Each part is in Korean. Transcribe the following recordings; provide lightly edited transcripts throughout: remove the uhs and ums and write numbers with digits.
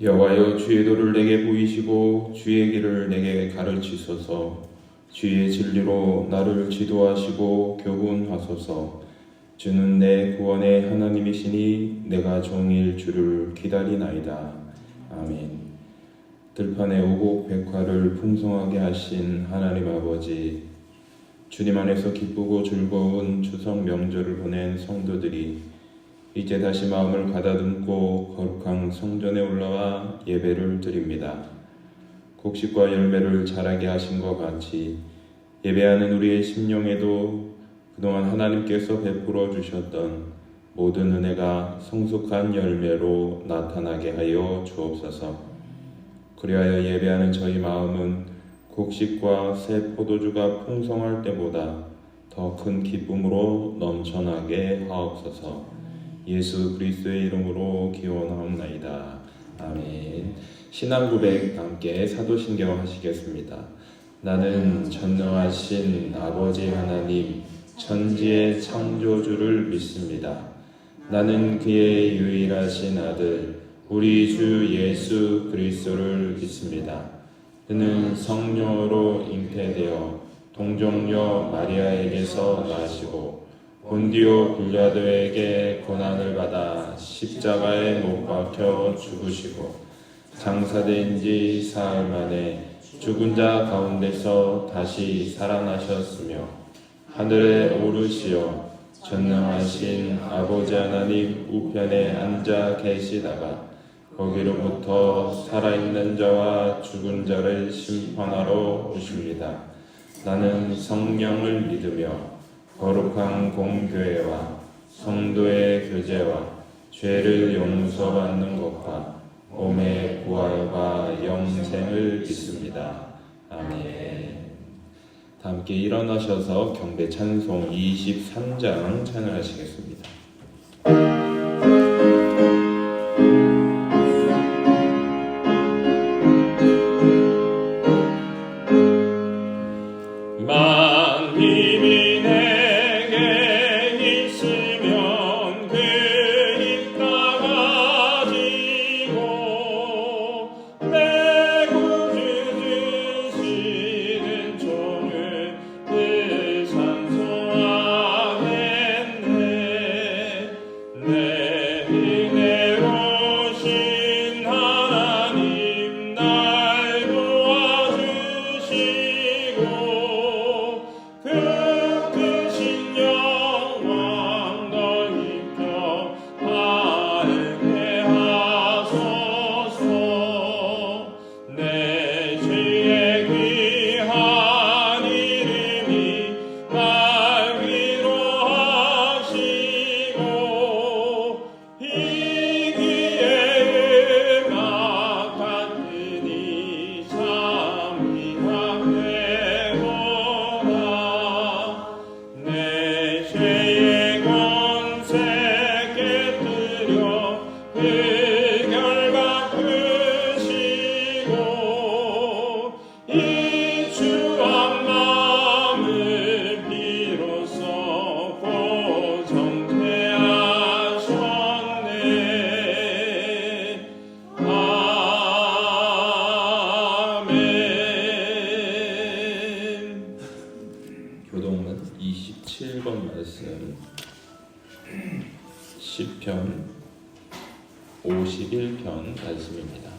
여호와여, 주의 도를 내게 보이시고 주의 길을 내게 가르치소서. 주의 진리로 나를 지도하시고 교훈하소서. 주는 내 구원의 하나님이시니 내가 종일 주를 기다리나이다. 아멘. 들판에 오곡백화를 풍성하게 하신 하나님 아버지, 주님 안에서 기쁘고 즐거운 추석 명절을 보낸 성도들이 이제 다시 마음을 가다듬고 거룩한 성전에 올라와 예배를 드립니다. 곡식과 열매를 자라게 하신 것 같이 예배하는 우리의 심령에도 그동안 하나님께서 베풀어 주셨던 모든 은혜가 성숙한 열매로 나타나게 하여 주옵소서. 그리하여 예배하는 저희 마음은 곡식과 새 포도주가 풍성할 때보다 더 큰 기쁨으로 넘쳐나게 하옵소서. 예수 그리스도의 이름으로 기원하옵나이다. 아멘. 신앙 고백 함께 사도신경 하시겠습니다. 나는 전능하신 아버지 하나님 천지의 창조주를 믿습니다. 나는 그의 유일하신 아들 우리 주 예수 그리스도를 믿습니다. 그는 성령으로 잉태되어 동정녀 마리아에게서 나시고 본디오 빌라도에게 고난을 받아 십자가에 못 박혀 죽으시고 장사된 지 사흘 만에 죽은 자 가운데서 다시 살아나셨으며 하늘에 오르시어 전능하신 아버지 하나님 우편에 앉아 계시다가 거기로부터 살아있는 자와 죽은 자를 심판하러 오십니다. 나는 성령을 믿으며 거룩한 공교회와 성도의 교제와 죄를 용서받는 것과 몸의 부활과 영생을 믿습니다. 아멘. 다 함께 일어나셔서 경배 찬송 23장 찬양하시겠습니다. 교동문 27번 말씀, 시편 51편 말씀입니다.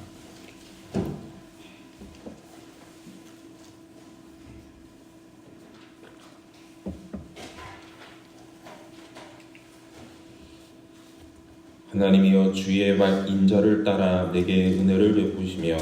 하나님이여, 주의 인자를 따라 내게 은혜를 베푸시며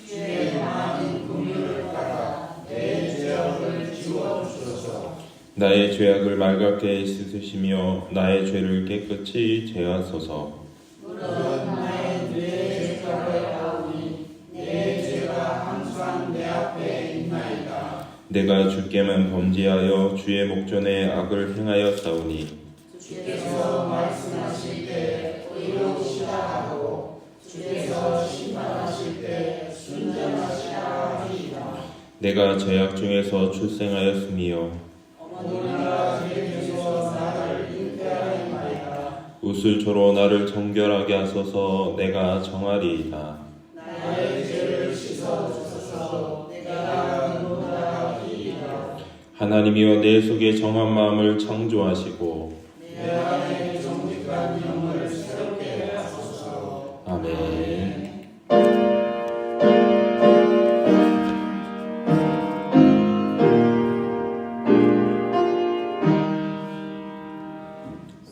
주의 많은 긍휼을 따라 내 죄악을 지워주소서. 나의 죄악을 말갛게 씻으시며 나의 죄를 깨끗이 제하소서. 물론 나의 뇌에 죄가 나오니 내 죄가 항상 내 앞에 있나이다. 내가 주께만 범죄하여 주의 목전에 악을 행하였사오니 주께서 말씀하실 때 의로우시다 하고 주께서 심판하실 때 순전하시다 하시다. 내가 죄악 중에서 출생하였으며 어머니가 죄에서 나를 잉태하였나이다. 옷을 조로 나를 정결하게 하소서. 내가 정하리이다. 나의 죄를 씻어 주소서. 내가 의로다 하리이다. 하나님이여 내 속에 정한 마음을 창조하시고 내 안에 정직한 영을 새롭게 하소서. 아멘.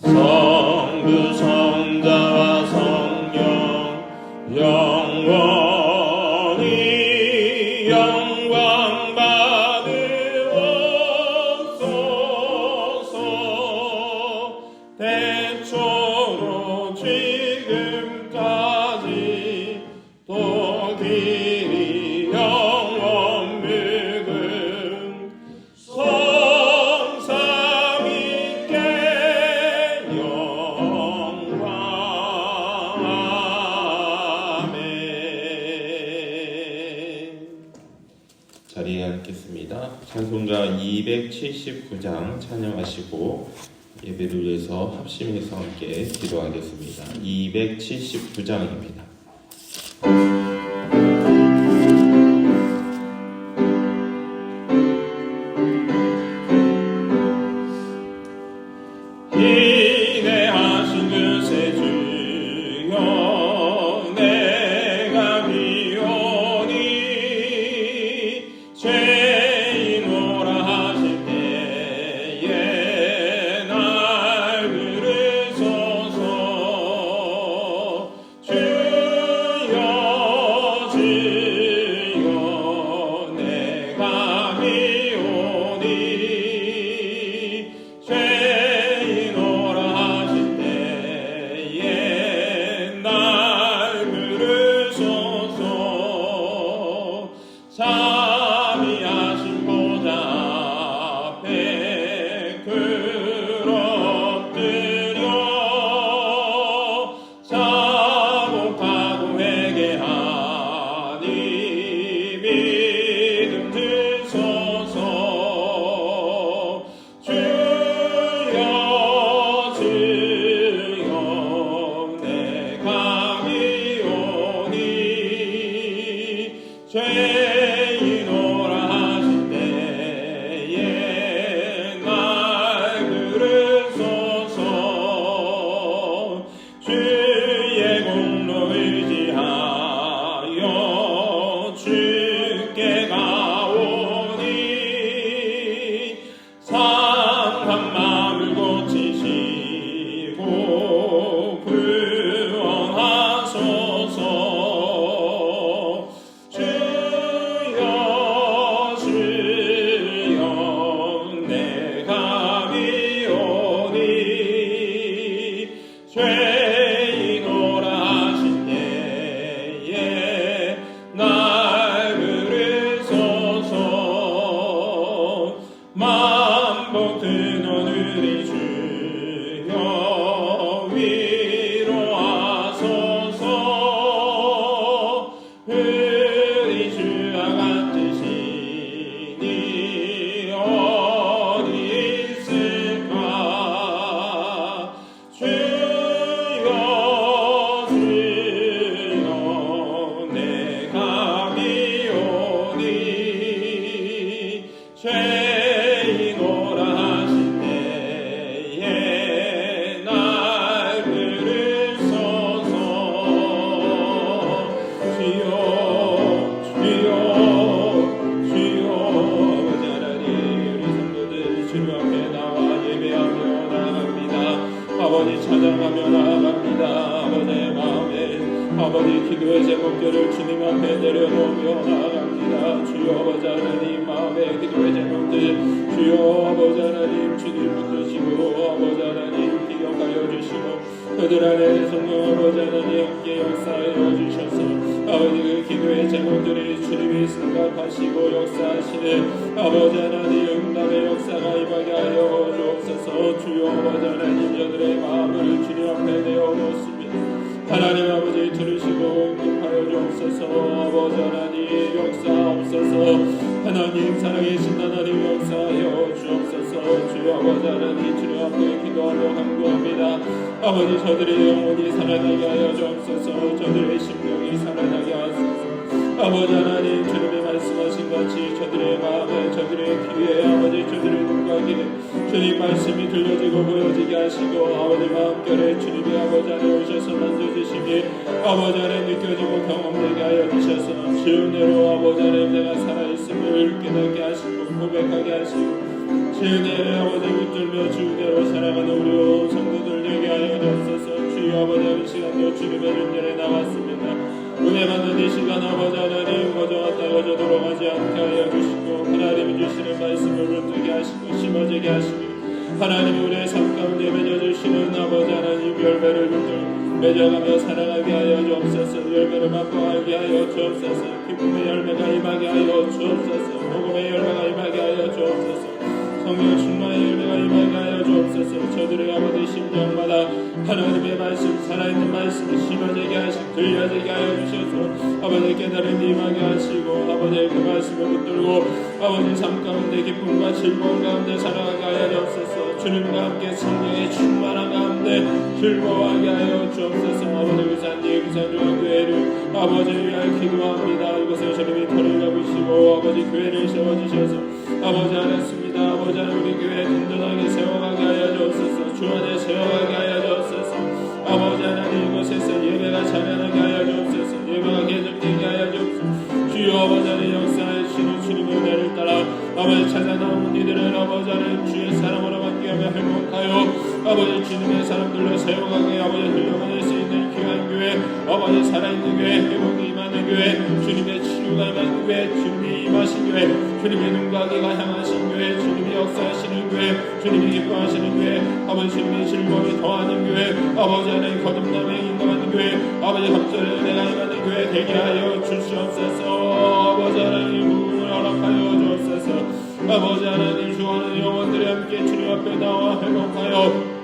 성부 성자와 성령 영원히 영광 받으옵소서. 대초로 지금까지 또 길이 영원 묵은 성삼위께 영광. 아멘. 자리에 앉겠습니다. 찬송가 279장 찬양하시고 예배를 위해서 합심해서 함께 기도하겠습니다. 279장입니다. 인내하신 그새 주여 내가 비오니 죄인오라 하실 때에 날 부르소서. 주여 주여 내가 비오니 죄인오라 하실 때에 날 부르소서. 자비하신 보좌 앞에 엎드려 자복하고 회개하니 믿음 주소서. 주여 주여 내가 비오니 죄인오라 하실 때에 날 부르소서. 주의 공로 의지하여 주께 가오니 상한 마음을 고치시고 구원하소서. 주여 주여 내가 비오니 죄인오라 하실 때에 날 부르소서. 만복 근원으리 주여 위로하소서. 우리 주와 같으시니 어디 있을까. 주여 주여 내가 비오니 죄인오라 하실 때에 날 부르소서. 주여 주여 주여 아버지 하나님 우리 성도들 주님 앞에 나와 예배하며 나아갑니다. 아버지 찾아가며 나아갑니다. 아버지의 마음에 아버지 기도의 제목들을 주님 앞에 내려놓으며 나아갑니다. 주여 아버지 하나님 마음의 기도의 제목들 주여 아버지 하나님 주님 붙드시고 아버지 하나님 기억하여 주시고 그들 안에 성령 아버지 하나님 함께 역사하여 주셔서 아버지 그 기도의 제목들이 주님이 생각하시고 역사하시는 아버지 하나님 응답의 역사가 임하게 하여 주옵소서. 주여 아버지 하나님 저들의 마음을 주님 앞에 내어놓습니다. 하나님 아버지 들으시고 응답하여 주옵소서. 아버지 하나님 역사하옵소서. 하나님 살아계신 하나님 역사하여 주옵소서. 주옵소서. 주여 아버지 하나님 주님 앞에 기도하며 간구합니다. 아버지 저들의 영혼이 살아나게 하여 주옵소서. 저들의 심령이 살아나게 하소서. 아버지 하나님 주님의 말씀하신 같이 저들의 마음에 저들의 귀에 아버지 저들의 눈과 귀에 주님 말씀이 들려지고 보여지게 하시고 아버지 마음결에 주님이 아버지 안에 오셔서 만져주심이 아버지 안에 느껴지고 경험되게 하여 주셔서 주의 은혜로 아버지 안에 내가 살아있음을 깨닫게 하시고 고백하게 하시고 주의 은혜에 아버지 붙들며 주의 은혜로 살아가는 우리 성도들 되게 하여 주옵소서. 주여 아버지 이 시간도 주님의 은혜에 나왔습니다. 은혜 받는 이 시간 아버지 하나님 거저 왔다 거저 돌아가지 않게 하여 주시고 하나님이 주시는 말씀을 붙들게 하시고 심어지게 하시고 하나님이 우리의 삶 가운데 맺어주시는 아버지 하나님 열매를 맺어가며 살아가게 하여 주옵소서. 열매를 맛보게 하여 주옵소서. 기쁨의 열매가 임하게 하여 주옵소서. 복음의 열매가 임하게 하여 주옵소서. 성령 충만의 열매가 임하게 하여 주옵소서. 저들의 아버지 심령마다 하나님의 말씀 살아있는 말씀이 심어지게 하시고 들려지게 하여 주셔서 아버지 깨달음이 임하게 하시고 아버지의 그 말씀을 붙들고 아버지 삶 가운데 기쁨과 즐거움 가운데 살아가게 하여 주옵소서. 주님과 함께 성령의 충만한 가운데 즐거워하게 하여 주옵소서. 아버지 위산님 위산주의 교회를 아버지를 위하여 기도합니다. 이곳에 주님이 터를 잡으시고 아버지 교회를 세워주셔서 아버지 안했습니다. 아버지 안 우리 교회 든든하게 세워가게 하여 주옵소서. 주 안에 세워가게 하여 주옵소서. 아버지 하나님 이곳에서 예배가 찬양하게 하여 주옵소서. 예배가 계속되게 하여 주옵소서. 주여 아버지 하나님 역사하시는 주님의 은혜를 따라 아버지 찾아 나온 이들은 아버지 하나님 주의 사랑으로 함께하며 행복하여 아버지 주님의 사람들로 세워가게 아버지 흘려보낼 수 있는 귀한 교회 아버지 살아있는 교회 회복이 임하는 교회 주님의 치유가 임하는 교회 주님이 임하신 교회 주님의 눈과 귀가 향하신 교회 주님이 역사하시는 교회 주님이 기뻐하시는 교회 아버지 주님의 즐거움이 더하는 교회 아버지 하나님 거듭남에 인도하는 교회 아버지 갑절의 은혜가 임하는 교회 되게 하여 주시옵소서. 아버지 하나님 부흥을 허락하여 주옵소서. 아버지 하나님 주하는 영혼들이 함께 주님 앞에 나와 회복하여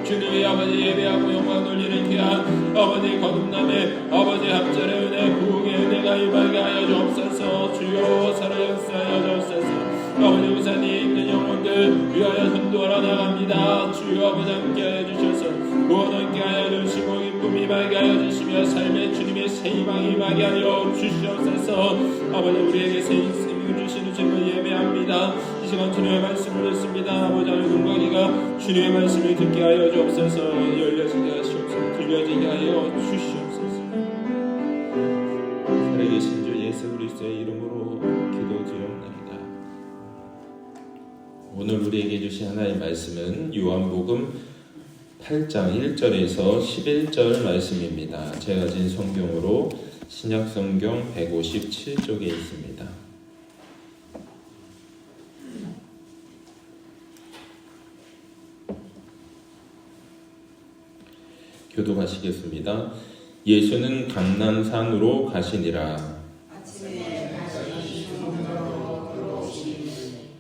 주님의 아버지 예배하고 영광 돌리는 귀한 아버지 거듭남의 아버지 합절의 은혜 부흥의 은혜가 임하게 하여 주옵소서. 주여 살아 역사하여 주옵소서. 아버지 우산이 있는 영혼들 위하여 선도하러 나갑니다. 주여 아버지 함께하여 주셔서 구원 함께 하여 주시고 기쁨 임하게 하여 주시며 삶의 주님의 새 희망 임하게 하여 주시옵소서. 아버지 우리에게 새 인생을 주시는 주님을 예배합니다. 이 시간 주님의 말씀을 듣습니다. 아버지 하나님 눈과 귀가 주님의 말씀을 듣게 하여 주옵소서. 열려지게 하시옵소서. 들려지게 하여 주시옵소서. 살아계신 주 예수 그리스도의 이름으로 기도드리옵나이다. 오늘 우리에게 주신 하나님의 말씀은 요한복음 8장 1절에서 11절 말씀입니다. 제가 가진 성경으로 신약성경 157쪽에 있습니다. 교독하시겠습니다. 예수는 강난산으로 가시니라. 아침에 다시 성전으로 들어오시니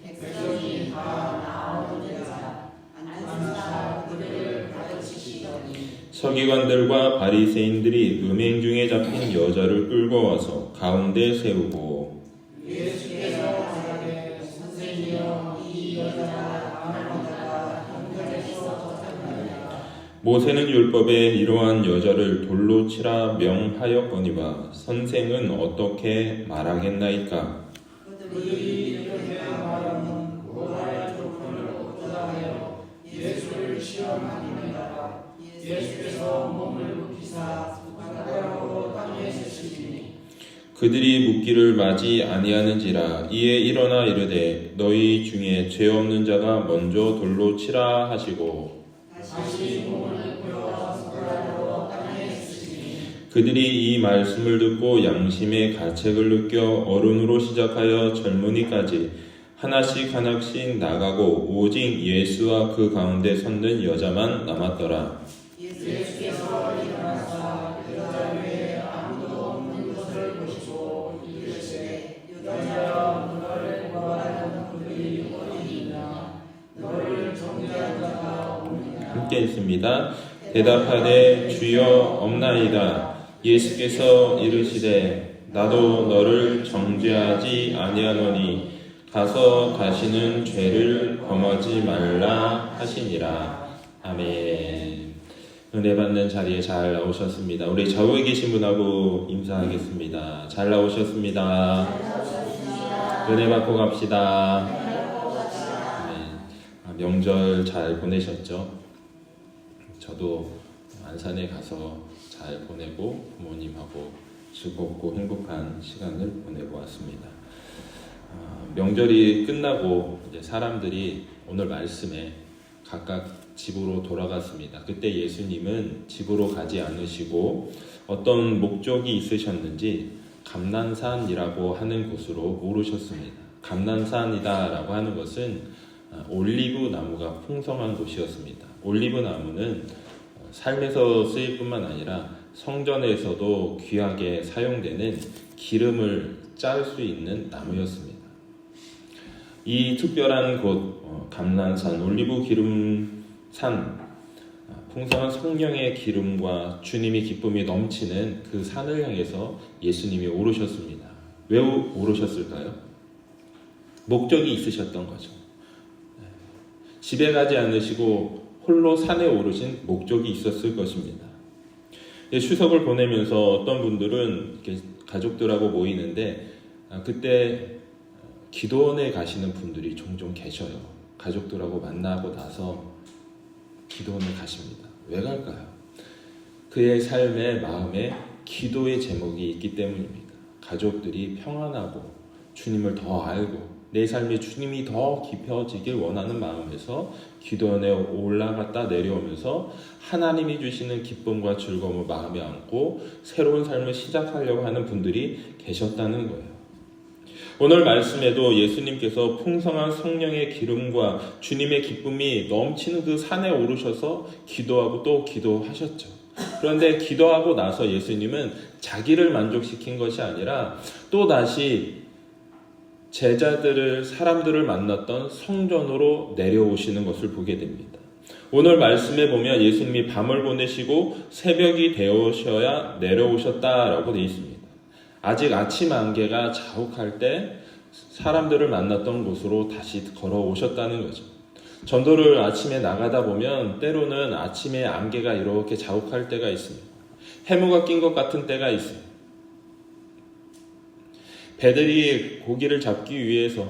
백성이 다 나오는자 앉으사 그를 가르치시더니 서기관들과 바리새인들이 음행 중에 잡힌 여자를 끌고 와서 가운데 세우고 예수께서 말하되 선생이여 이 여자가 아는 자가 형벌에서 졌느냐. 모세는 율법에 이러한 여자를 돌로 치라 명하였거니와 선생은 어떻게 말하겠나이까? 그들이 이렇게 말하면 고발 조건을 얻고자 하여 예수를 시험하니라. 예수께서 몸을 눕히사 숟가락으로 땅에 쓰시니 그들이 묻기를 마지 아니하는지라. 이에 일어나 이르되 너희 중에 죄 없는 자가 먼저 돌로 치라 하시고 다시 몸을 눕혀 숟가락으로 땅에 쓰시니 그들이 이 말씀을 듣고 양심의 가책을 느껴 어른으로 시작하여 젊은이까지 하나씩 하나씩 나가고 오직 예수와 그 가운데 섰는 여자만 남았더라. 예수께서 일어나사 여자 외에 아무도 없는 것을 보시고 이르시되 여자여 너를 구하는 그들이 어디 있나. 너를 정죄한 자가 없느냐. 함께 있습니다. 대답하되 주여 없나이다. 예수께서 이르시되 나도 너를 정죄하지 아니하노니 가서 다시는 죄를 범하지 말라 하시니라. 아멘. 은혜 받는 자리에 잘 나오셨습니다. 우리 좌우에 계신 분하고 인사하겠습니다. 잘 나오셨습니다. 은혜 받고 갑시다. 네. 명절 잘 보내셨죠? 저도 안산에 가서 잘 보내고 부모님하고 즐겁고 행복한 시간을 보내고 왔습니다. 명절이 끝나고 이제 사람들이 오늘 말씀에 각각 집으로 돌아갔습니다. 그때 예수님은 집으로 가지 않으시고 어떤 목적이 있으셨는지 감난산이라고 하는 곳으로 오르셨습니다. 감난산이다라고 하는 것은 올리브 나무가 풍성한 곳이었습니다. 올리브 나무는 삶에서 쓰일 뿐만 아니라 성전에서도 귀하게 사용되는 기름을 짤 수 있는 나무였습니다. 이 특별한 곳 감난산 올리브 기름산, 풍성한 성령의 기름과 주님의 기쁨이 넘치는 그 산을 향해서 예수님이 오르셨습니다. 왜 오르셨을까요? 목적이 있으셨던 거죠. 집에 가지 않으시고 홀로 산에 오르신 목적이 있었을 것입니다. 추석을 보내면서 어떤 분들은 이렇게 가족들하고 모이는데 그때 기도원에 가시는 분들이 종종 계셔요. 가족들하고 만나고 나서 기도원에 가십니다. 왜 갈까요? 그의 삶의 마음에 기도의 제목이 있기 때문입니다. 가족들이 평안하고 주님을 더 알고 내 삶에 주님이 더 깊어지길 원하는 마음에서 기도원에 올라갔다 내려오면서 하나님이 주시는 기쁨과 즐거움을 마음에 안고 새로운 삶을 시작하려고 하는 분들이 계셨다는 거예요. 오늘 말씀에도 예수님께서 풍성한 성령의 기름과 주님의 기쁨이 넘치는 그 산에 오르셔서 기도하고 또 기도하셨죠. 그런데 기도하고 나서 예수님은 자기를 만족시킨 것이 아니라 또다시 제자들을, 사람들을 만났던 성전으로 내려오시는 것을 보게 됩니다. 오늘 말씀에 보면 예수님이 밤을 보내시고 새벽이 되어셔야 내려오셨다라고 되어 있습니다. 아직 아침 안개가 자욱할 때 사람들을 만났던 곳으로 다시 걸어오셨다는 거죠. 전도를 아침에 나가다 보면 때로는 아침에 안개가 이렇게 자욱할 때가 있습니다. 해무가 낀 것 같은 때가 있습니다. 배들이 고기를 잡기 위해서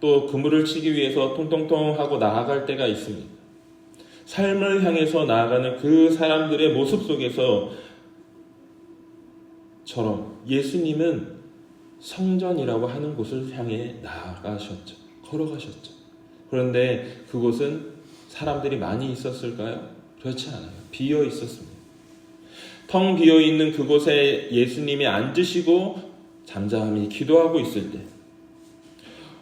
또 그물을 치기 위해서 통통통 하고 나아갈 때가 있습니다. 삶을 향해서 나아가는 그 사람들의 모습 속에서 처럼 예수님은 성전이라고 하는 곳을 향해 나아가셨죠. 걸어가셨죠. 그런데 그곳은 사람들이 많이 있었을까요? 그렇지 않아요. 비어 있었습니다. 텅 비어 있는 그곳에 예수님이 앉으시고 잠잠히 기도하고 있을 때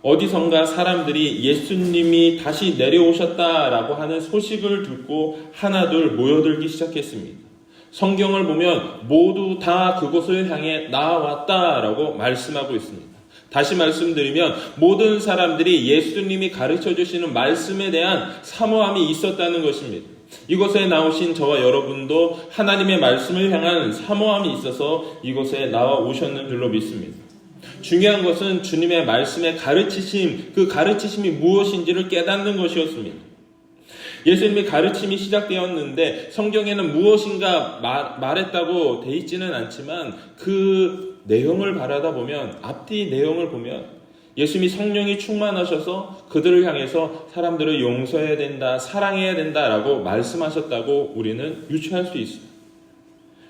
어디선가 사람들이 예수님이 다시 내려오셨다라고 하는 소식을 듣고 하나둘 모여들기 시작했습니다. 성경을 보면 모두 다 그곳을 향해 나아왔다라고 말씀하고 있습니다. 다시 말씀드리면 모든 사람들이 예수님이 가르쳐 주시는 말씀에 대한 사모함이 있었다는 것입니다. 이곳에 나오신 저와 여러분도 하나님의 말씀을 향한 사모함이 있어서 이곳에 나와 오셨는 줄로 믿습니다. 중요한 것은 주님의 말씀의 가르치심, 그 가르치심이 무엇인지를 깨닫는 것이었습니다. 예수님의 가르침이 시작되었는데 성경에는 무엇인가 말했다고 돼 있지는 않지만 그 내용을 바라다 보면, 앞뒤 내용을 보면 예수님이 성령이 충만하셔서 그들을 향해서 사람들을 용서해야 된다, 사랑해야 된다라고 말씀하셨다고 우리는 유추할 수 있습니다.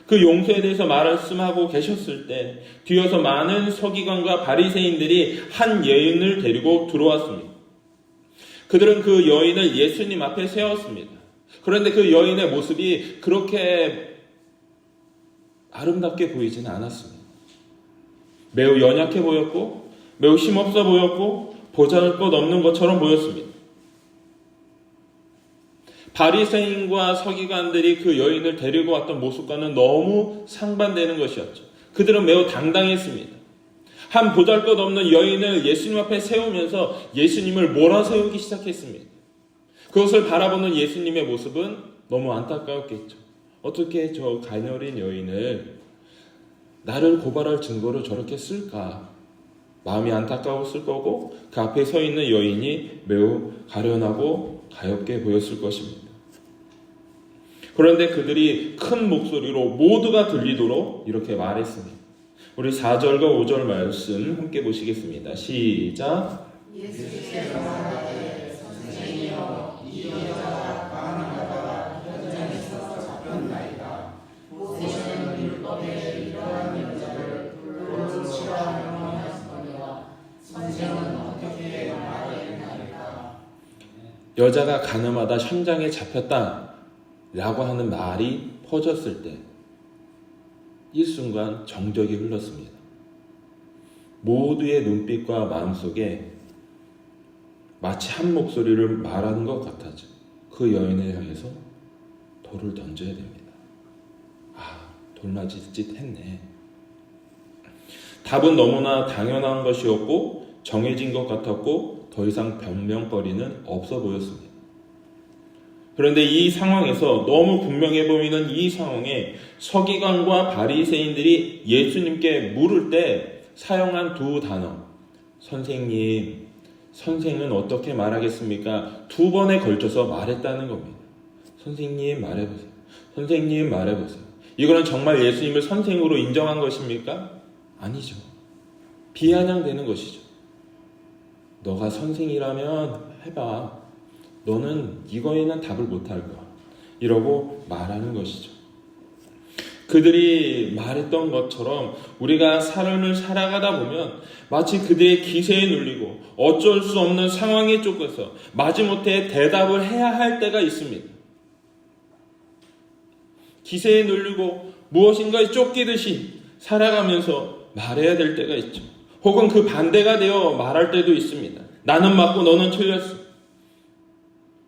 그 용서에 대해서 말씀하고 계셨을 때 뒤어서 많은 서기관과 바리새인들이 한 여인을 데리고 들어왔습니다. 그들은 그 여인을 예수님 앞에 세웠습니다. 그런데 그 여인의 모습이 그렇게 아름답게 보이지는 않았습니다. 매우 연약해 보였고 매우 힘없어 보였고 보잘것없는 것처럼 보였습니다. 바리새인과 서기관들이 그 여인을 데리고 왔던 모습과는 너무 상반되는 것이었죠. 그들은 매우 당당했습니다. 한 보잘것없는 여인을 예수님 앞에 세우면서 예수님을 몰아세우기 시작했습니다. 그것을 바라보는 예수님의 모습은 너무 안타까웠겠죠. 어떻게 저 가녀린 여인을 나를 고발할 증거로 저렇게 쓸까? 마음이 안타까웠을 거고 그 앞에 서 있는 여인이 매우 가련하고 가엾게 보였을 것입니다. 그런데 그들이 큰 목소리로 모두가 들리도록 이렇게 말했습니다. 우리 4절과 5절 말씀 함께 보시겠습니다. 시작. 예수께서 말하되 선생이여 이 여자가 가늠하다가 현장에서 잡혔나이다. 모세는 율법에 이러한 여자를 돌로 치라 명령하였거니와 선생은 어떻게 말하였나이까. 여자가 가늠하다 현장에 잡혔다 라고 하는 말이 퍼졌을 때 일순간 정적이 흘렀습니다. 모두의 눈빛과 마음속에 마치 한 목소리를 말하는 것 같아져 그 여인을 향해서 돌을 던져야 됩니다. 돌맞이 짓 했네. 답은 너무나 당연한 것이었고 정해진 것 같았고 더 이상 변명거리는 없어 보였습니다. 그런데 이 상황에서 너무 분명해 보이는 이 상황에 서기관과 바리새인들이 예수님께 물을 때 사용한 두 단어, 선생님, 선생은 어떻게 말하겠습니까? 두 번에 걸쳐서 말했다는 겁니다. 선생님 말해보세요. 선생님 말해보세요. 이거는 정말 예수님을 선생으로 인정한 것입니까? 아니죠. 비아냥되는 것이죠. 너가 선생이라면 해봐. 너는 이거에는 답을 못할 거야. 이러고 말하는 것이죠. 그들이 말했던 것처럼 우리가 삶을 살아가다 보면 마치 그들의 기세에 눌리고 어쩔 수 없는 상황에 쫓겨서 마지못해 대답을 해야 할 때가 있습니다. 기세에 눌리고 무엇인가에 쫓기듯이 살아가면서 말해야 될 때가 있죠. 혹은 그 반대가 되어 말할 때도 있습니다. 나는 맞고 너는 틀렸어.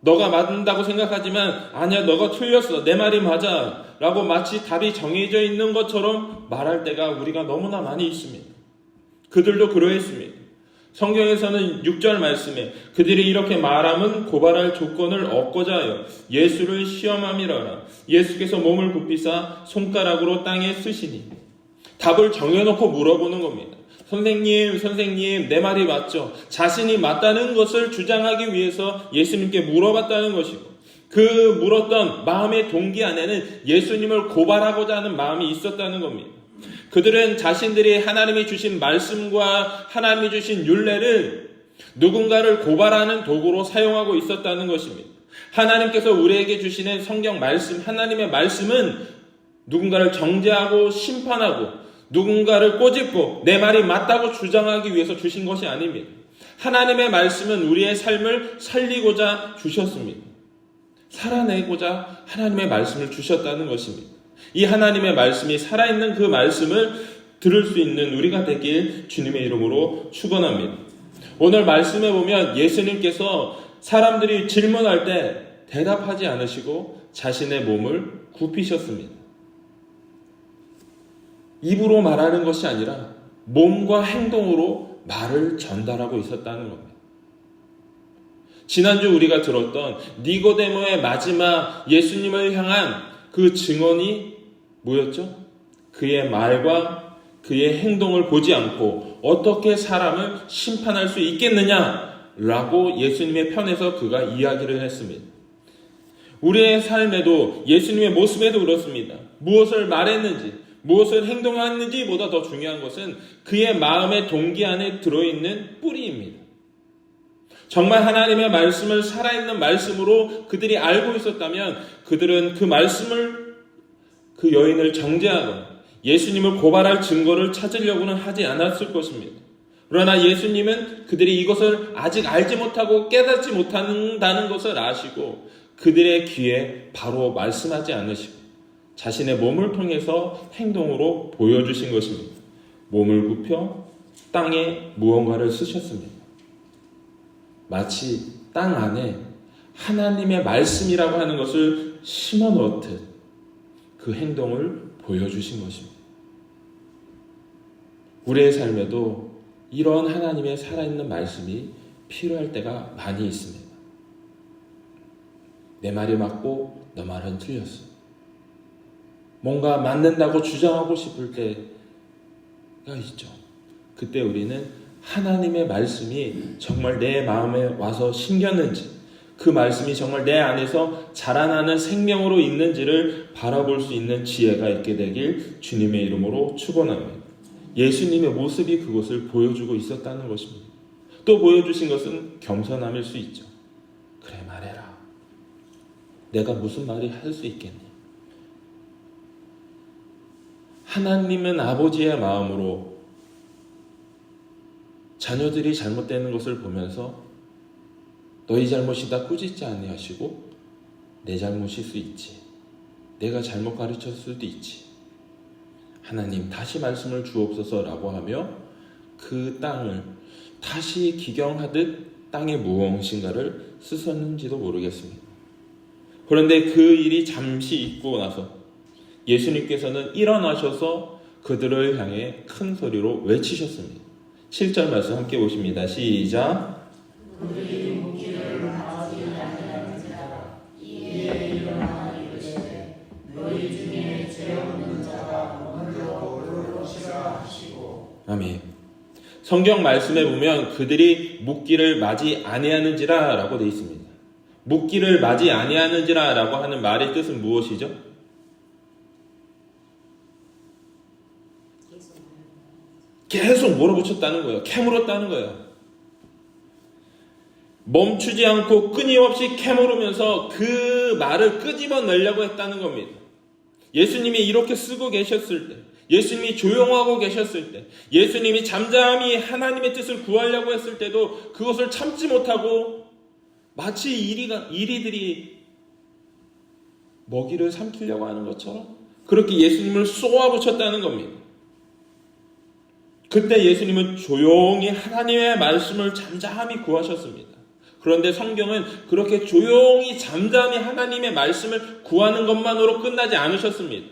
너가 맞는다고 생각하지만 아니야, 너가 틀렸어. 내 말이 맞아. 라고 마치 답이 정해져 있는 것처럼 말할 때가 우리가 너무나 많이 있습니다. 그들도 그러했습니다. 성경에서는 6절 말씀에 그들이 이렇게 말함은 고발할 조건을 얻고자 하여 예수를 시험함이라라. 예수께서 몸을 굽히사 손가락으로 땅에 쓰시니. 답을 정해놓고 물어보는 겁니다. 선생님, 선생님, 내 말이 맞죠? 자신이 맞다는 것을 주장하기 위해서 예수님께 물어봤다는 것이고, 그 물었던 마음의 동기 안에는 예수님을 고발하고자 하는 마음이 있었다는 겁니다. 그들은 자신들이 하나님이 주신 말씀과 하나님이 주신 율례를 누군가를 고발하는 도구로 사용하고 있었다는 것입니다. 하나님께서 우리에게 주시는 성경 말씀, 하나님의 말씀은 누군가를 정죄하고 심판하고 누군가를 꼬집고 내 말이 맞다고 주장하기 위해서 주신 것이 아닙니다. 하나님의 말씀은 우리의 삶을 살리고자 주셨습니다. 살아내고자 하나님의 말씀을 주셨다는 것입니다. 이 하나님의 말씀이 살아있는 그 말씀을 들을 수 있는 우리가 되길 주님의 이름으로 축원합니다. 오늘 말씀에 보면 예수님께서 사람들이 질문할 때 대답하지 않으시고 자신의 몸을 굽히셨습니다. 입으로 말하는 것이 아니라 몸과 행동으로 말을 전달하고 있었다는 겁니다. 지난주 우리가 들었던 니고데모의 마지막 예수님을 향한 그 증언이 뭐였죠? 그의 말과 그의 행동을 보지 않고 어떻게 사람을 심판할 수 있겠느냐라고 예수님의 편에서 그가 이야기를 했습니다. 우리의 삶에도 예수님의 모습에도 그렇습니다. 무엇을 말했는지 무엇을 행동했는지보다 더 중요한 것은 그의 마음의 동기 안에 들어있는 뿌리입니다. 정말 하나님의 말씀을 살아있는 말씀으로 그들이 알고 있었다면 그들은 그 말씀을 그 여인을 정죄하거나 예수님을 고발할 증거를 찾으려고는 하지 않았을 것입니다. 그러나 예수님은 그들이 이것을 아직 알지 못하고 깨닫지 못한다는 것을 아시고 그들의 귀에 바로 말씀하지 않으시고 자신의 몸을 통해서 행동으로 보여주신 것입니다. 몸을 굽혀 땅에 무언가를 쓰셨습니다. 마치 땅 안에 하나님의 말씀이라고 하는 것을 심어 넣듯 그 행동을 보여주신 것입니다. 우리의 삶에도 이런 하나님의 살아있는 말씀이 필요할 때가 많이 있습니다. 내 말이 맞고 너 말은 틀렸어. 뭔가 맞는다고 주장하고 싶을 때가 있죠. 그때 우리는 하나님의 말씀이 정말 내 마음에 와서 심겼는지, 그 말씀이 정말 내 안에서 자라나는 생명으로 있는지를 바라볼 수 있는 지혜가 있게 되길 주님의 이름으로 축원합니다. 예수님의 모습이 그것을 보여주고 있었다는 것입니다. 또 보여주신 것은 겸손함일 수 있죠. 그래, 말해라. 내가 무슨 말이 할 수 있겠니? 하나님은 아버지의 마음으로 자녀들이 잘못되는 것을 보면서 너희 잘못이다 꾸짖지 아니하시고 내 잘못일 수 있지, 내가 잘못 가르쳤을 수도 있지, 하나님 다시 말씀을 주옵소서라고 하며 그 땅을 다시 기경하듯 땅에 무엇인가를 쓰셨는지도 모르겠습니다. 그런데 그 일이 잠시 있고 나서 예수님께서는 일어나셔서 그들을 향해 큰 소리로 외치셨습니다. 7절 말씀 함께 보십니다. 시작. 그들이 묻기를 바라지 아니하는지라. 이에 일어나 이르시되 너희 중에 죄 없는 자가 먼저 돌로 치라 하시고. 아멘. 성경 말씀에 보면 그들이 묻기를 맞이 아니하는지라 라고 되어 있습니다. 묻기를 맞이 아니하는지라 라고 하는 말의 뜻은 무엇이죠? 계속 몰아붙였다는 거예요. 캐물었다는 거예요. 멈추지 않고 끊임없이 캐물으면서 그 말을 끄집어내려고 했다는 겁니다. 예수님이 이렇게 쓰고 계셨을 때, 예수님이 조용하고 계셨을 때, 예수님이 잠잠히 하나님의 뜻을 구하려고 했을 때도 그것을 참지 못하고 마치 이리들이 먹이를 삼키려고 하는 것처럼 그렇게 예수님을 쏘아붙였다는 겁니다. 그때 예수님은 조용히 하나님의 말씀을 잠잠히 구하셨습니다. 그런데 성경은 그렇게 조용히 잠잠히 하나님의 말씀을 구하는 것만으로 끝나지 않으셨습니다.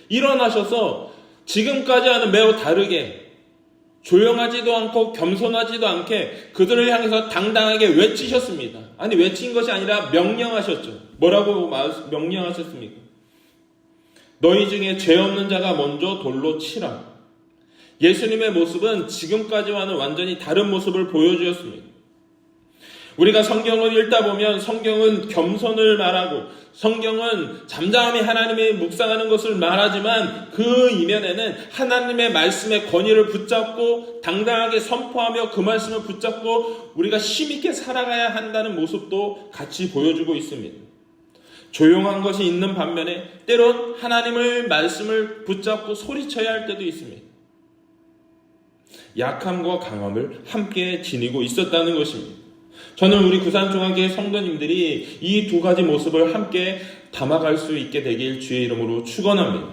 일어나셔서 지금까지와는 매우 다르게 조용하지도 않고 겸손하지도 않게 그들을 향해서 당당하게 외치셨습니다. 아니, 외친 것이 아니라 명령하셨죠. 뭐라고 명령하셨습니까? 너희 중에 죄 없는 자가 먼저 돌로 치라. 예수님의 모습은 지금까지와는 완전히 다른 모습을 보여주었습니다. 우리가 성경을 읽다 보면 성경은 겸손을 말하고 성경은 잠잠히 하나님의 묵상하는 것을 말하지만 그 이면에는 하나님의 말씀의 권위를 붙잡고 당당하게 선포하며 그 말씀을 붙잡고 우리가 힘있게 살아가야 한다는 모습도 같이 보여주고 있습니다. 조용한 것이 있는 반면에 때론 하나님의 말씀을 붙잡고 소리쳐야 할 때도 있습니다. 약함과 강함을 함께 지니고 있었다는 것입니다. 저는 우리 구산중앙교회 성도님들이 이 두 가지 모습을 함께 담아갈 수 있게 되길 주의 이름으로 축원합니다.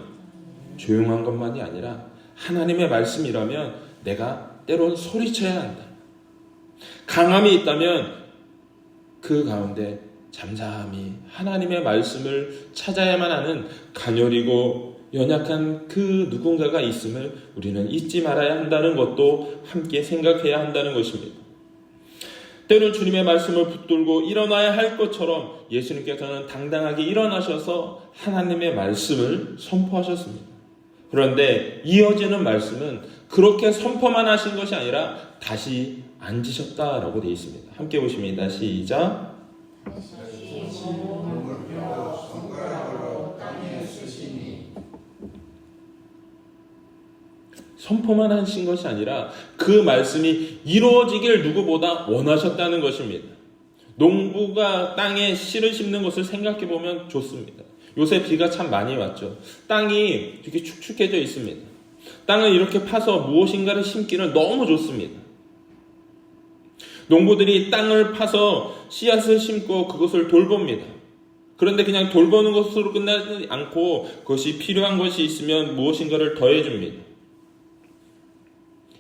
조용한 것만이 아니라 하나님의 말씀이라면 내가 때론 소리쳐야 한다. 강함이 있다면 그 가운데 잠잠히 하나님의 말씀을 찾아야만 하는 가녀리고 연약한 그 누군가가 있음을 우리는 잊지 말아야 한다는 것도 함께 생각해야 한다는 것입니다. 때론 주님의 말씀을 붙들고 일어나야 할 것처럼 예수님께서는 당당하게 일어나셔서 하나님의 말씀을 선포하셨습니다. 그런데 이어지는 말씀은 그렇게 선포만 하신 것이 아니라 다시 앉으셨다라고 되어 있습니다. 함께 보십니다. 시작. 선포만 하신 것이 아니라 그 말씀이 이루어지길 누구보다 원하셨다는 것입니다. 농부가 땅에 씨를 심는 것을 생각해 보면 좋습니다. 요새 비가 참 많이 왔죠. 땅이 되게 축축해져 있습니다. 땅을 이렇게 파서 무엇인가를 심기는 너무 좋습니다. 농부들이 땅을 파서 씨앗을 심고 그것을 돌봅니다. 그런데 그냥 돌보는 것으로 끝나지 않고 그것이 필요한 것이 있으면 무엇인가를 더해줍니다.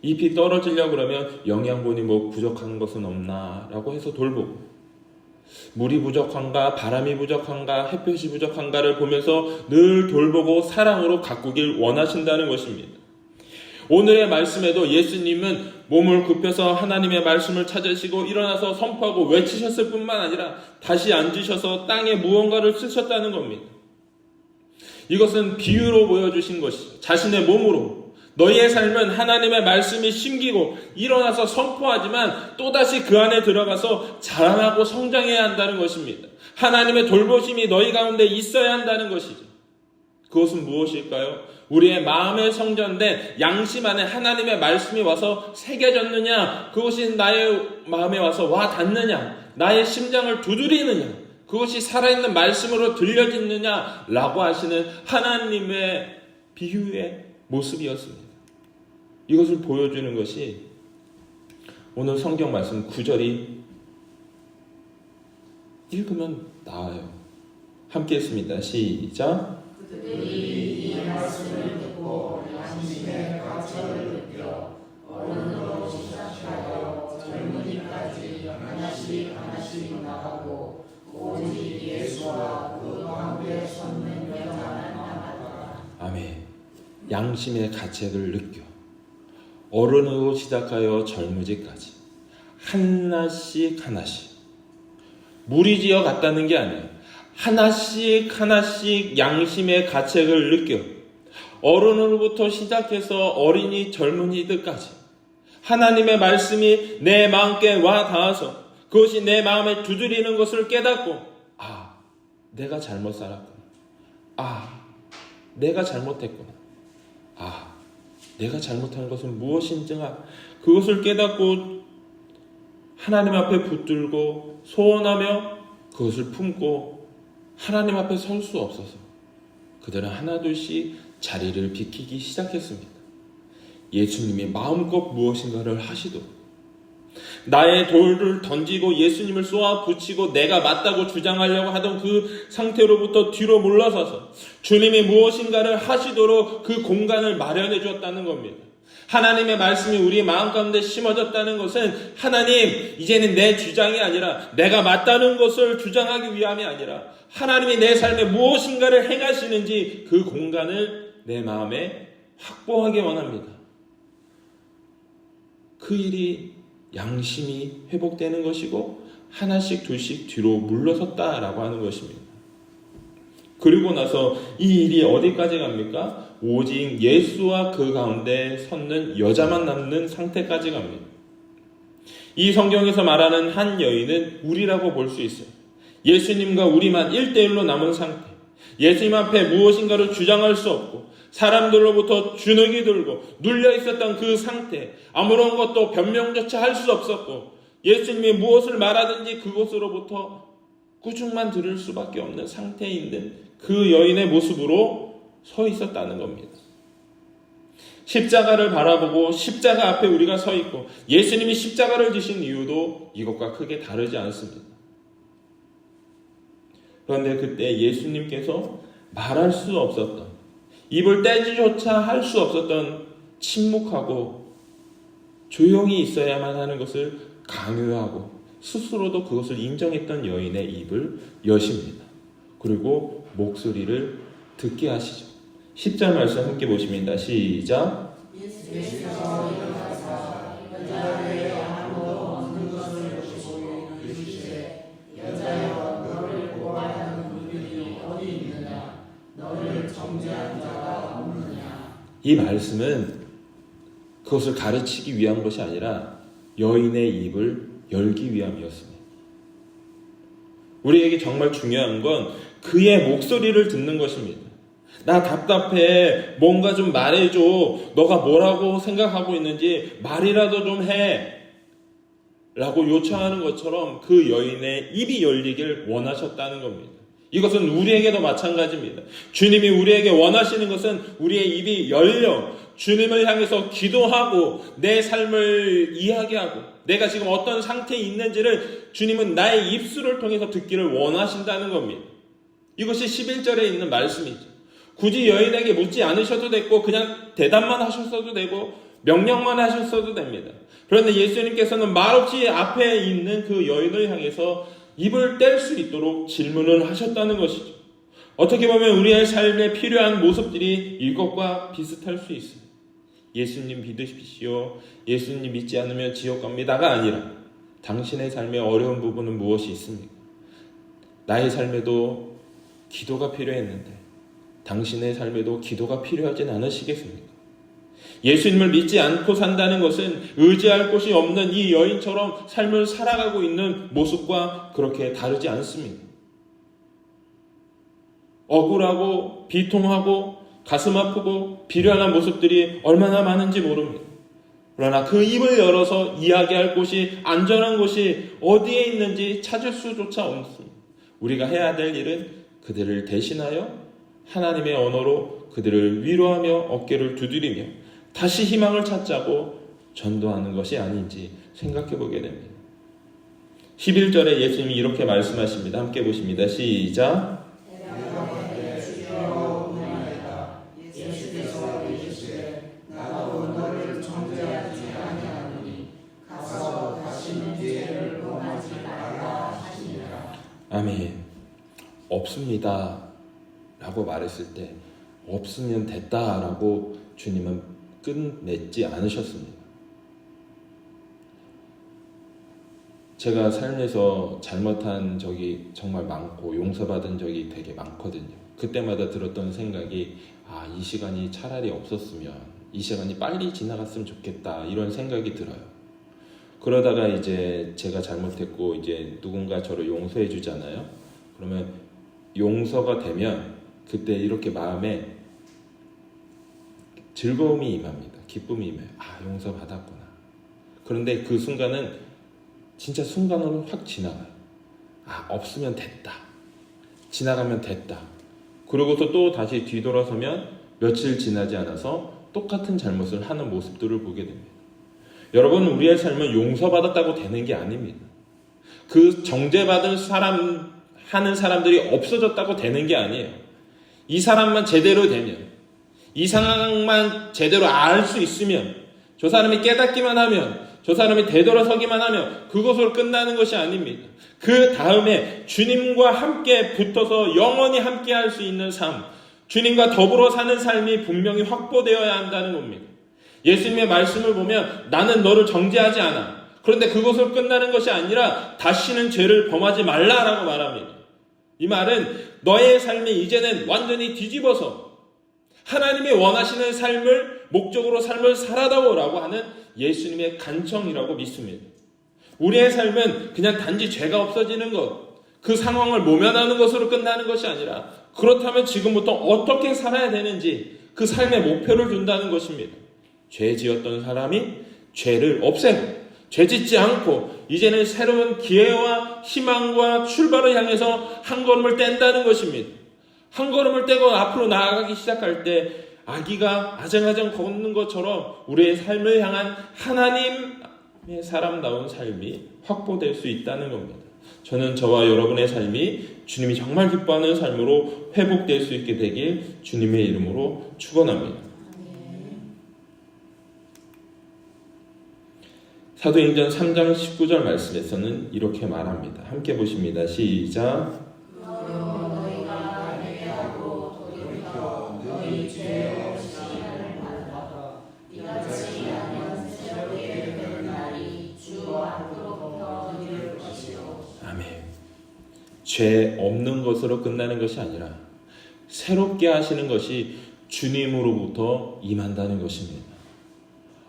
잎이 떨어지려고 그러면 영양분이 뭐 부족한 것은 없나 라고 해서 돌보고, 물이 부족한가 바람이 부족한가 햇볕이 부족한가를 보면서 늘 돌보고 사랑으로 가꾸길 원하신다는 것입니다. 오늘의 말씀에도 예수님은 몸을 굽혀서 하나님의 말씀을 찾으시고 일어나서 선포하고 외치셨을 뿐만 아니라 다시 앉으셔서 땅에 무언가를 쓰셨다는 겁니다. 이것은 비유로 보여주신 것이죠. 자신의 몸으로 너희의 삶은 하나님의 말씀이 심기고 일어나서 선포하지만 또다시 그 안에 들어가서 자라나고 성장해야 한다는 것입니다. 하나님의 돌보심이 너희 가운데 있어야 한다는 것이죠. 그것은 무엇일까요? 우리의 마음에 성전된 양심 안에 하나님의 말씀이 와서 새겨졌느냐, 그것이 나의 마음에 와서 와 닿느냐, 나의 심장을 두드리느냐, 그것이 살아있는 말씀으로 들려지느냐 라고 하시는 하나님의 비유의 모습이었습니다. 이것을 보여주는 것이 오늘 성경 말씀 9절이 읽으면 나와요. 함께 했습니다. 시작. 그들이 이 말씀을 듣고 양심의 가책을 느껴 어른으로 시작하여 젊은이까지 하나씩 나가고 오직 예수와 그 가운데 섰는 여자만 남았다. 아멘. 양심의 가책을 느껴 어른으로 시작하여 젊은이까지 하나씩 무리지어 갔다는 게 아니에요. 하나씩 양심의 가책을 느껴 어른으로부터 시작해서 어린이 젊은이들까지 하나님의 말씀이 내 마음께 와 닿아서 그것이 내 마음에 두드리는 것을 깨닫고 내가 잘못 살았구나. 내가 잘못했구나. 내가 잘못한 것은 무엇인지가 그것을 깨닫고 하나님 앞에 붙들고 소원하며 그것을 품고 하나님 앞에 설 수 없어서 그들은 하나둘씩 자리를 비키기 시작했습니다. 예수님이 마음껏 무엇인가를 하시도록 나의 돌을 던지고 예수님을 쏘아 붙이고 내가 맞다고 주장하려고 하던 그 상태로부터 뒤로 물러서서 주님이 무엇인가를 하시도록 그 공간을 마련해 주었다는 겁니다. 하나님의 말씀이 우리 마음 가운데 심어졌다는 것은 하나님 이제는 내 주장이 아니라 내가 맞다는 것을 주장하기 위함이 아니라 하나님이 내 삶에 무엇인가를 행하시는지 그 공간을 내 마음에 확보하기 원합니다. 그 일이 양심이 회복되는 것이고 하나씩 둘씩 뒤로 물러섰다라고 하는 것입니다. 그리고 나서 이 일이 어디까지 갑니까? 오직 예수와 그 가운데 섰는 여자만 남는 상태까지 갑니다. 이 성경에서 말하는 한 여인은 우리라고 볼 수 있어요. 예수님과 우리만 1대1로 남은 상태. 예수님 앞에 무엇인가를 주장할 수 없고 사람들로부터 주눅이 들고 눌려 있었던 그 상태, 아무런 것도 변명조차 할 수 없었고 예수님이 무엇을 말하든지 그것으로부터 꾸중만 들을 수밖에 없는 상태에 있는 그 여인의 모습으로 서 있었다는 겁니다. 십자가를 바라보고 십자가 앞에 우리가 서 있고 예수님이 십자가를 지신 이유도 이것과 크게 다르지 않습니다. 그런데 그때 예수님께서 말할 수 없었던, 입을 떼지조차 할 수 없었던 침묵하고 조용히 있어야만 하는 것을 강요하고 스스로도 그것을 인정했던 여인의 입을 여십니다. 그리고 목소리를 듣게 하시죠. 10절 말씀 함께 보십니다. 시작. 예수께서 일어나사 여자에게 아무도 없는 것을 보시고 이르시되 여자여 너를 고발하는 분들이 어디 있느냐 너를 정죄한 자가 없느냐. 이 말씀은 그것을 가르치기 위한 것이 아니라 여인의 입을 열기 위함이었습니다. 우리에게 정말 중요한 건 그의 목소리를 듣는 것입니다. 나 답답해. 뭔가 좀 말해줘. 너가 뭐라고 생각하고 있는지 말이라도 좀 해. 라고 요청하는 것처럼 그 여인의 입이 열리길 원하셨다는 겁니다. 이것은 우리에게도 마찬가지입니다. 주님이 우리에게 원하시는 것은 우리의 입이 열려 주님을 향해서 기도하고 내 삶을 이야기하고 내가 지금 어떤 상태에 있는지를 주님은 나의 입술을 통해서 듣기를 원하신다는 겁니다. 이것이 11절에 있는 말씀이죠. 굳이 여인에게 묻지 않으셔도 됐고 그냥 대답만 하셨어도 되고 명령만 하셨어도 됩니다. 그런데 예수님께서는 말없이 앞에 있는 그 여인을 향해서 입을 뗄 수 있도록 질문을 하셨다는 것이죠. 어떻게 보면 우리의 삶에 필요한 모습들이 이것과 비슷할 수 있어요. 예수님 믿으십시오. 예수님 믿지 않으면 지옥 갑니다가 아니라 당신의 삶의 어려운 부분은 무엇이 있습니까? 나의 삶에도 기도가 필요했는데 당신의 삶에도 기도가 필요하진 않으시겠습니까? 예수님을 믿지 않고 산다는 것은 의지할 곳이 없는 이 여인처럼 삶을 살아가고 있는 모습과 그렇게 다르지 않습니다. 억울하고 비통하고 가슴 아프고 비련한 모습들이 얼마나 많은지 모릅니다. 그러나 그 입을 열어서 이야기할 곳이, 안전한 곳이 어디에 있는지 찾을 수조차 없습니다. 우리가 해야 될 일은 그들을 대신하여 하나님의 언어로 그들을 위로하며 어깨를 두드리며 다시 희망을 찾자고 전도하는 것이 아닌지 생각해 보게 됩니다. 11절에 예수님이 이렇게 말씀하십니다. 함께 보십니다. 시작. 아멘. 없습니다 라고 말했을 때 없으면 됐다 라고 주님은 끝맺지 않으셨습니다. 제가 삶에서 잘못한 적이 정말 많고 용서받은 적이 되게 많거든요. 그때마다 들었던 생각이, 이 시간이 차라리 없었으면, 이 시간이 빨리 지나갔으면 좋겠다, 이런 생각이 들어요. 그러다가 이제 제가 잘못했고 이제 누군가 저를 용서해 주잖아요. 그러면 용서가 되면 그때 이렇게 마음에 즐거움이 임합니다. 기쁨이 임해요. 용서받았구나. 그런데 그 순간은 진짜 순간으로 확 지나가요. 없으면 됐다. 지나가면 됐다. 그러고서 또 다시 뒤돌아서면 며칠 지나지 않아서 똑같은 잘못을 하는 모습들을 보게 됩니다. 여러분, 우리의 삶은 용서받았다고 되는 게 아닙니다. 그 정죄받을 하는 사람들이 없어졌다고 되는 게 아니에요. 이 사람만 제대로 되면, 이 상황만 제대로 알 수 있으면, 저 사람이 깨닫기만 하면, 저 사람이 되돌아서기만 하면 그것으로 끝나는 것이 아닙니다. 그 다음에 주님과 함께 붙어서 영원히 함께 할 수 있는 삶, 주님과 더불어 사는 삶이 분명히 확보되어야 한다는 겁니다. 예수님의 말씀을 보면 나는 너를 정죄하지 않아. 그런데 그것으로 끝나는 것이 아니라 다시는 죄를 범하지 말라라고 말합니다. 이 말은 너의 삶이 이제는 완전히 뒤집어서 하나님이 원하시는 삶을, 목적으로 삶을 살아다오라고 하는 예수님의 간청이라고 믿습니다. 우리의 삶은 그냥 단지 죄가 없어지는 것, 그 상황을 모면하는 것으로 끝나는 것이 아니라, 그렇다면 지금부터 어떻게 살아야 되는지 그 삶의 목표를 준다는 것입니다. 죄 지었던 사람이 죄를 없애고 죄 짓지 않고 이제는 새로운 기회와 희망과 출발을 향해서 한 걸음을 뗀다는 것입니다. 한 걸음을 떼고 앞으로 나아가기 시작할 때 아기가 아정아정 걷는 것처럼 우리의 삶을 향한 하나님의 사람다운 삶이 확보될 수 있다는 겁니다. 저는 저와 여러분의 삶이 주님이 정말 기뻐하는 삶으로 회복될 수 있게 되길 주님의 이름으로 축원합니다. 사도행전 3장 19절 말씀에서는 이렇게 말합니다. 함께 보십니다. 시작. 아멘. 죄 없는 것으로 끝나는 것이 아니라 새롭게 하시는 것이 주님으로부터 임한다는 것입니다.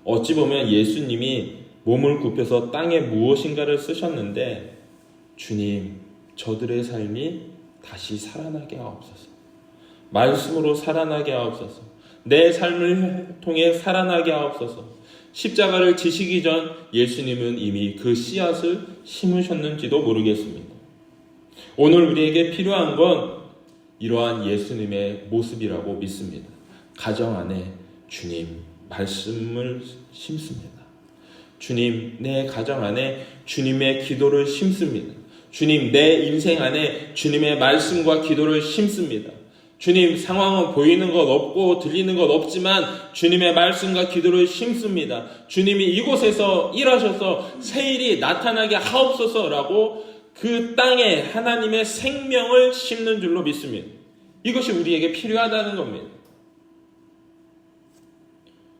어찌 보면 예수님이 몸을 굽혀서 땅에 무엇인가를 쓰셨는데, 주님, 저들의 삶이 다시 살아나게 하옵소서. 말씀으로 살아나게 하옵소서. 내 삶을 통해 살아나게 하옵소서. 십자가를 지시기 전 예수님은 이미 그 씨앗을 심으셨는지도 모르겠습니다. 오늘 우리에게 필요한 건 이러한 예수님의 모습이라고 믿습니다. 가정 안에 주님 말씀을 심습니다. 주님, 내 가정 안에 주님의 기도를 심습니다. 주님, 내 인생 안에 주님의 말씀과 기도를 심습니다. 주님, 상황은 보이는 것 없고 들리는 것 없지만 주님의 말씀과 기도를 심습니다. 주님이 이곳에서 일하셔서 새 일이 나타나게 하옵소서라고 그 땅에 하나님의 생명을 심는 줄로 믿습니다. 이것이 우리에게 필요하다는 겁니다.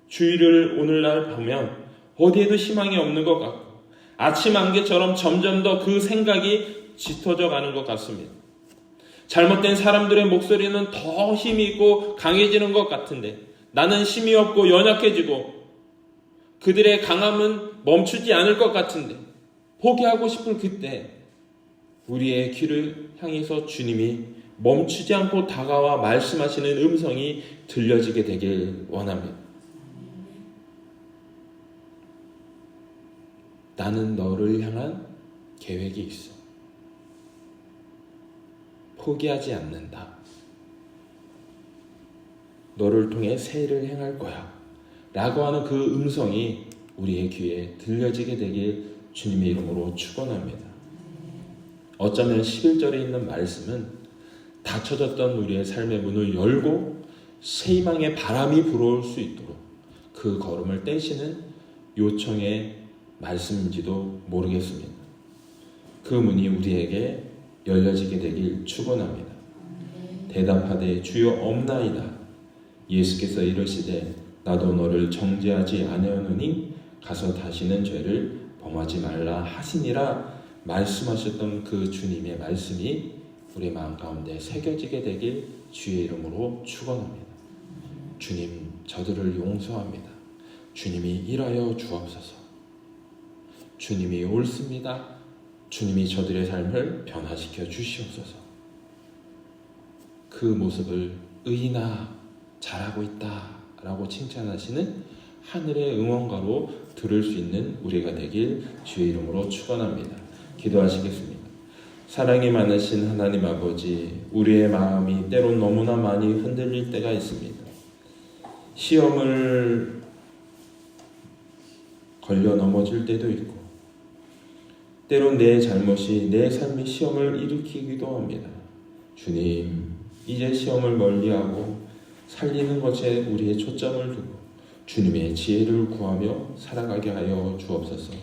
주일을 오늘날 보면 어디에도 희망이 없는 것 같고 아침 안개처럼 점점 더 그 생각이 짙어져 가는 것 같습니다. 잘못된 사람들의 목소리는 더 힘이 있고 강해지는 것 같은데 나는 힘이 없고 연약해지고 그들의 강함은 멈추지 않을 것 같은데 포기하고 싶은 그때 우리의 귀를 향해서 주님이 멈추지 않고 다가와 말씀하시는 음성이 들려지게 되길 원합니다. 나는 너를 향한 계획이 있어. 포기하지 않는다. 너를 통해 새 일을 행할 거야. 라고 하는 그 음성이 우리의 귀에 들려지게 되길 주님의 이름으로 축원합니다. 어쩌면 11절에 있는 말씀은 닫혀졌던 우리의 삶의 문을 열고 새 희망의 바람이 불어올 수 있도록 그 걸음을 떼시는 요청의 말씀인지도 모르겠습니다. 그 문이 우리에게 열려지게 되길 축원합니다. 대답하되 주여 없나이다. 예수께서 이르시되 나도 너를 정죄하지 아니하노니 가서 다시는 죄를 범하지 말라 하시니라 말씀하셨던 그 주님의 말씀이 우리 마음 가운데 새겨지게 되길 주의 이름으로 축원합니다. 주님, 저들을 용서합니다. 주님이 일하여 주옵소서. 주님이 옳습니다. 주님이 저들의 삶을 변화시켜 주시옵소서. 그 모습을 의인아 잘하고 있다 라고 칭찬하시는 하늘의 응원가로 들을 수 있는 우리가 되길 주의 이름으로 축원합니다. 기도하시겠습니다. 사랑이 많으신 하나님 아버지, 우리의 마음이 때론 너무나 많이 흔들릴 때가 있습니다. 시험을 걸려 넘어질 때도 있고 때론 내 잘못이 내 삶의 시험을 일으키기도 합니다. 주님, 이제 시험을 멀리하고 살리는 것에 우리의 초점을 두고 주님의 지혜를 구하며 살아가게 하여 주옵소서.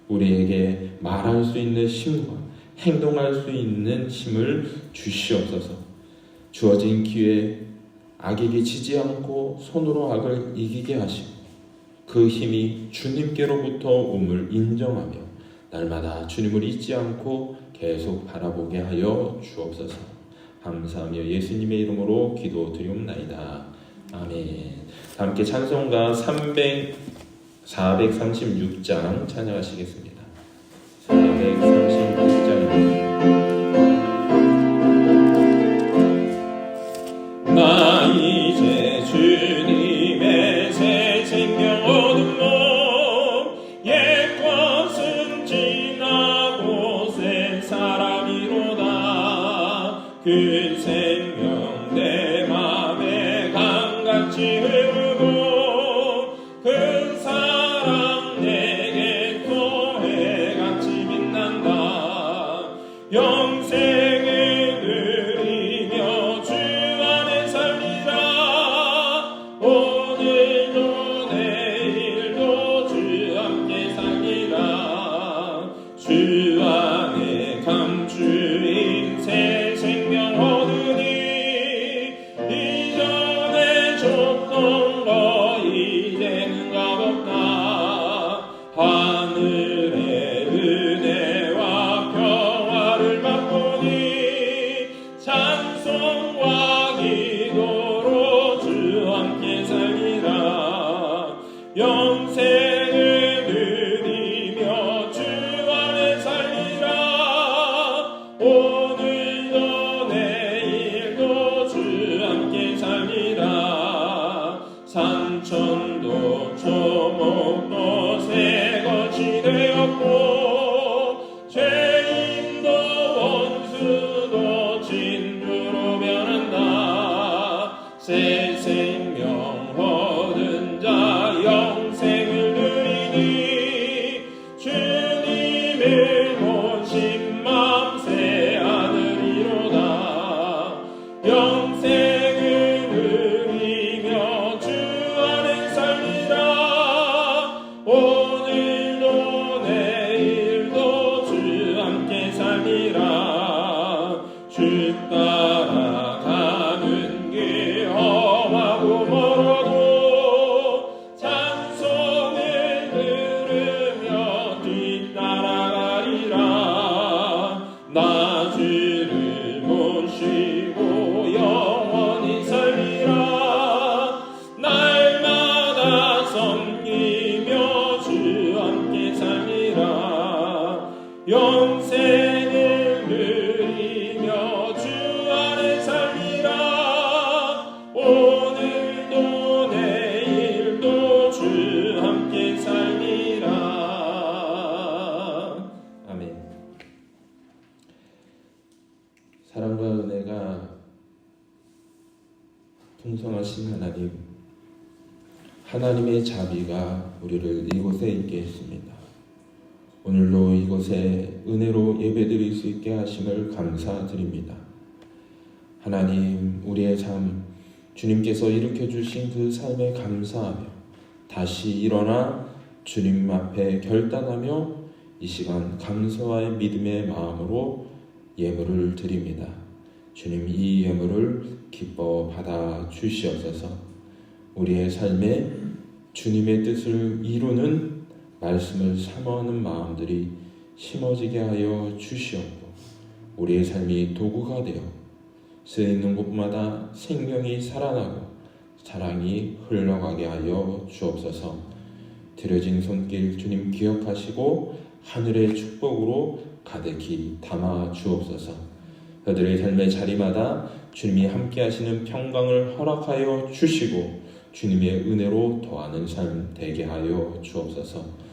우리에게 말할 수 있는 힘과 행동할 수 있는 힘을 주시옵소서. 주어진 기회에 악에게 지지 않고 손으로 악을 이기게 하시고 그 힘이 주님께로부터 옴을 인정하며 날마다 주님을 잊지 않고 계속 바라보게 하여 주옵소서. 감사하며 예수님의 이름으로 기도드리옵나이다. 아멘. 함께 찬송가 436장 찬양하시겠습니다. 436장입니다. 나 이제 주님의 새 생명 얻은 몸 옛 것은 지나고 새 사람이로다. 그 생명 내 맘에 강같이 흐르고 그 사랑 내게 또 해같이 빛난다. 영생을 누리며 주 안에 살리라. 오늘도 내일도 주 함께 살리라. 주 안에 감추인 새 생명 얻으니 이전에 줬던 거 이제는 값없다. 하늘의 은혜와 평화를 맛보니 찬송과 기도로 주 함께 살리라. 영생을 누리며 주 안에 살리라. 오늘도 내일도 주 함께 살리라. 산천도 초목도 새것이 되었고 죄인도 원수도 진주로 변한다. 새 생명 얻은 자 영생을 누리니 주님을 모신 맘 새 하늘이로다. 영생을 누리며 주 안에 살리라. 오늘도 내일도 주 함께 살리라. 주 따라가는 길 험하고 멀어도 찬송을 들으며 뒤따라가리라. 나 주를 모시고 영원히 살리라. 나 영생을 누리며 주 안에 살리라. 오늘도 내일도 주 함께 살리라. 아멘. 사랑과 은혜가 풍성하신 하나님의 자비가 우리를 이곳에 있게 했습니다. 오늘도 이곳에 은혜로 예배드릴 수 있게 하심을 감사드립니다. 하나님, 우리의 삶, 주님께서 일으켜주신 그 삶에 감사하며 다시 일어나 주님 앞에 결단하며 이 시간 감사와의 믿음의 마음으로 예물을 드립니다. 주님, 이 예물을 기뻐 받아 주시옵소서. 우리의 삶에 주님의 뜻을 이루는 말씀을 사모하는 마음들이 심어지게 하여 주시옵고, 우리의 삶이 도구가 되어 쓰이는 곳마다 생명이 살아나고 사랑이 흘러가게 하여 주옵소서. 드려진 손길 주님 기억하시고 하늘의 축복으로 가득히 담아 주옵소서. 그들의 삶의 자리마다 주님이 함께 하시는 평강을 허락하여 주시고 주님의 은혜로 더하는 삶 되게 하여 주옵소서.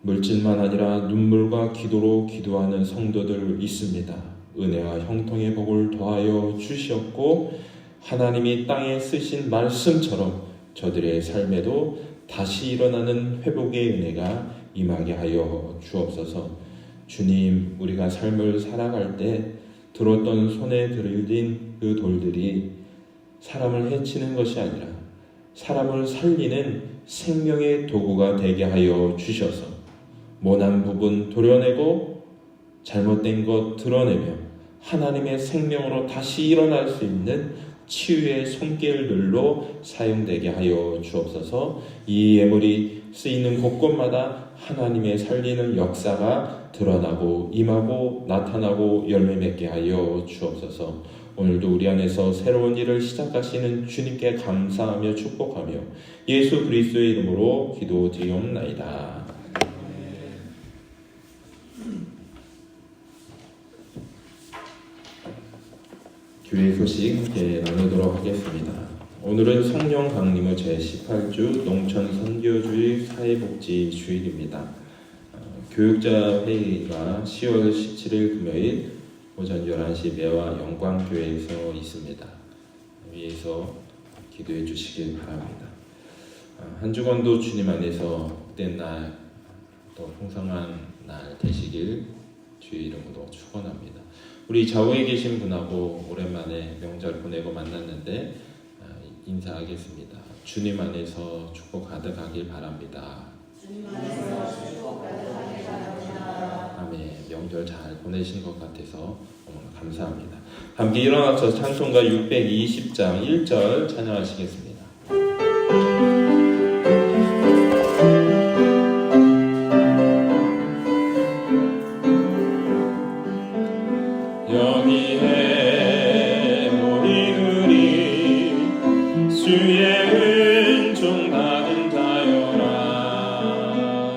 물질만 아니라 눈물과 기도로 기도하는 성도들 있습니다. 은혜와 형통의 복을 더하여 주시옵고 하나님이 땅에 쓰신 말씀처럼 저들의 삶에도 다시 일어나는 회복의 은혜가 임하게 하여 주옵소서. 주님, 우리가 삶을 살아갈 때 들었던 손에 들린 그 돌들이 사람을 해치는 것이 아니라 사람을 살리는 생명의 도구가 되게 하여 주셔서 모난 부분 도려내고 잘못된 것 드러내며 하나님의 생명으로 다시 일어날 수 있는 치유의 손길들로 사용되게 하여 주옵소서. 이 예물이 쓰이는 곳곳마다 하나님의 살리는 역사가 드러나고 임하고 나타나고 열매 맺게 하여 주옵소서. 오늘도 우리 안에서 새로운 일을 시작하시는 주님께 감사하며 축복하며 예수 그리스도의 이름으로 기도드리옵나이다. 교회 소식 함께 나누도록 하겠습니다. 오늘은 성령 강림의 제18주 농촌 선교주의 사회복지 주일입니다. 교육자 회의가 10월 17일 금요일 오전 11시 매화 영광교회에서 있습니다. 위에서 기도해 주시길 바랍니다. 한 주간도 주님 안에서 복된 날, 또 풍성한 날 되시길 주의 이름으로 축원합니다. 우리 좌우에 계신 분하고 오랜만에 명절 보내고 만났는데 인사하겠습니다. 주님 안에서 축복 가득하길 바랍니다. 주님 안에서 축복 가득하길 바랍니다. 아멘. 명절 잘 보내신 것 같아서 감사합니다. 함께 일어나서 찬송가 620장 1절 찬양하시겠습니다. 여기에 모인 우리 주의 은총 받은 자여라.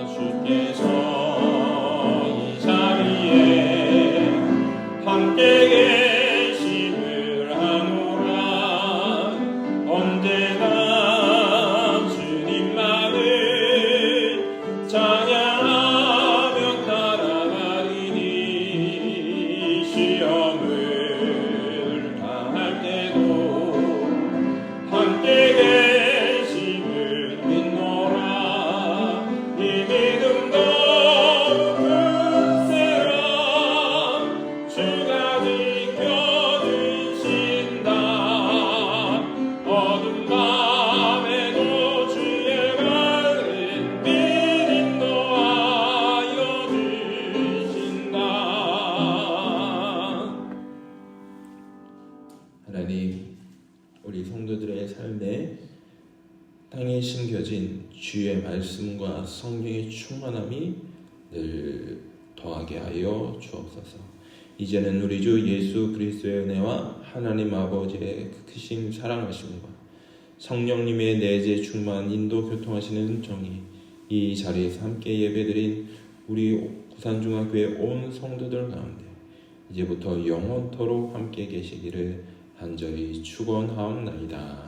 주께서 이 자리에 함께 계심을 하노라. 언제나 주님만을 찬양하며 따라가리니 시험을 당할 때도 함께 계심을 믿노라. 이 믿음 너무 큰세라. 주가 지켜주신다. 어두운 밤에도 주의 말은 믿음 놓아여 주신다. 하나님, 우리 성도들의 삶에 땅에 심겨진 주의 말씀과 성령의 충만함이 늘 더하게 하여 주옵소서. 이제는 우리 주 예수 그리스도의 은혜와 하나님 아버지의 크신 사랑하심과 성령님의 내재 충만 인도 교통하시는 정의, 이 자리에서 함께 예배드린 우리 부산중학교의 온 성도들 가운데 이제부터 영원토록 함께 계시기를 간절히 축원하옵나이다.